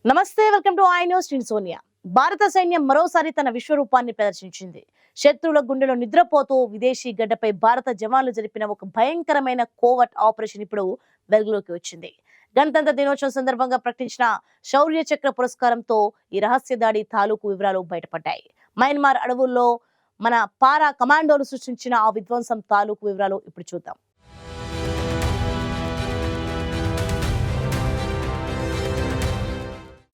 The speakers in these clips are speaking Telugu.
నమస్తే, వెల్కమ్ టు ఐ న్యూస్. నేను సోనియా. భారత సైన్యం మరోసారి తన విశ్వరూపాన్ని ప్రదర్శించింది. శత్రువుల గుండెలో నిద్రపోతూ విదేశీ గడ్డపై భారత జవాన్లు జరిపిన ఒక భయంకరమైన కోవర్ట్ ఆపరేషన్ ఇప్పుడు వెలుగులోకి వచ్చింది. గణతంత్ర దినోత్సవం సందర్భంగా ప్రకటించిన శౌర్య చక్ర పురస్కారంతో ఈ రహస్య దాడి తాలూకు వివరాలు బయటపడ్డాయి. మయన్మార్ అడవుల్లో మన పారా కమాండోలు సృష్టించిన ఆ విధ్వంసం తాలూకు వివరాలు ఇప్పుడు చూద్దాం.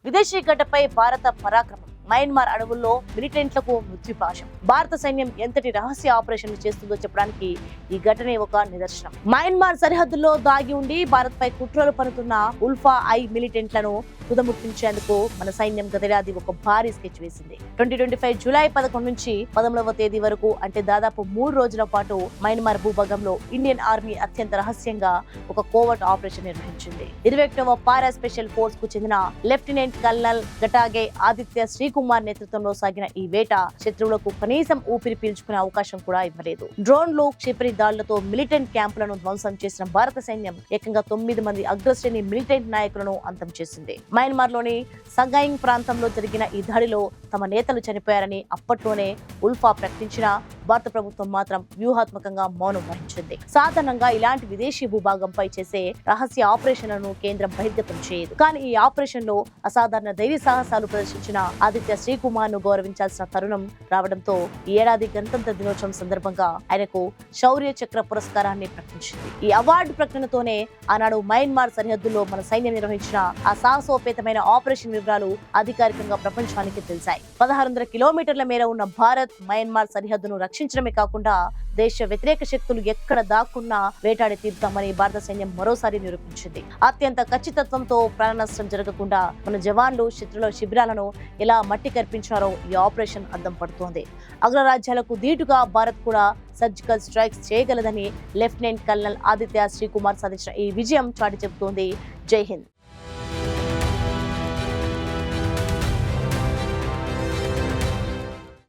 విదేశీ గడ్డపై భారత పరాక్రమం. మయన్మార్ అడవుల్లో మిలిటెంట్లకు మృత్యుపాశం. భారత సైన్యం ఎంతటి రహస్య ఆపరేషన్లు చేస్తుందో చెప్పడానికి ఈ ఘటనే ఒక నిదర్శనం. మయన్మార్ సరిహద్దుల్లో దాగి ఉండి భారత్ పై కుట్రలు పనుతున్న ఉల్ఫా ఐ మిలిటెంట్లను తుదముట్టించేందుకు మన సైన్యం గతేడాది ఒక భారీ స్కెచ్ వేసింది. 2025 జూలై 11 నుంచి 11వ తేదీ వరకు, అంటే దాదాపు 3 రోజుల పాటు మయన్మార్ భూభాగంలో ఇండియన్ ఆర్మీ అత్యంత రహస్యంగా ఒక కోవర్ట్ ఆపరేషన్ నిర్వహించింది. 21వ పారా స్పెషల్ ఫోర్స్ కు చెందిన లెఫ్టినెంట్ కల్నల్ గటాగే ఆదిత్య శ్రీకుమార్ నేతృత్వంలో సాగిన ఈ వేట శత్రువులకు కనీసం ఊపిరి పీల్చుకునే అవకాశం కూడా ఇవ్వలేదు. డ్రోన్లు, క్షిపణి దాడులతో మిలిటెంట్ క్యాంపులను ధ్వంసం చేసిన భారత సైన్యం ఏకంగా 9 మంది అగ్రశ్రేణి మిలిటెంట్ నాయకులను అంతం చేసింది. మయన్మార్ లోని సంగాయింగ్ ప్రాంతంలో జరిగిన ఈ దాడిలో తమ నేతలు చనిపోయారని అప్పట్లోనే ఉల్ఫా ప్రకటించిన భారత ప్రభుత్వం మాత్రం వ్యూహాత్మకంగా మౌనం వహించింది. సాధారణంగా ఇలాంటి విదేశీ భూభాగంపై చేసే రహస్య ఆపరేషన్లను కేంద్రం బహిర్గతం చేయదు. కానీ ఈ ఆపరేషన్ లో అసాధారణ ధైర్య సాహసాలు ప్రదర్శించిన ఆదిత్య శ్రీకుమార్ ను గౌరవించాల్సిన తరుణం రావడంతో ఈ ఏడాది గణతంత్ర దినోత్సవం సందర్భంగా ఆయనకు శౌర్య చక్ర పురస్కారాన్ని ప్రకటించింది. ఈ అవార్డు ప్రకటనతోనే ఆనాడు మయన్మార్ సరిహద్దుల్లో మన సైన్యం నిర్వహించిన ఆ సాహసోపేతమైన ఆపరేషన్ వివరాలు అధికారికంగా ప్రపంచానికి తెలిసాయి. 1600 కిలోమీటర్ల మేర ఉన్న భారత్ మయన్మార్ సరిహద్దును రక్షించడమే కాకుండా దేశ వ్యతిరేక శక్తులు ఎక్కడ దాక్కున్నా వేటాడి తీరుతామని భారత సైన్యం మరోసారి నిరూపించింది. అత్యంత ఖచ్చితత్వంతో ప్రాణ నష్టం జరగకుండా మన జవాన్లు శత్రుల శిబిరాలను ఎలా మట్టి కర్పించారో ఈ ఆపరేషన్ అద్దం పడుతోంది. అగ్రరాజ్యాలకు ధీటుగా భారత్ కూడా సర్జికల్ స్ట్రైక్స్ చేయగలదని లెఫ్టినెంట్ కల్నల్ ఆదిత్య శ్రీకుమార్ సాధించిన ఈ విజయం చాటి చెబుతోంది. జై హింద్.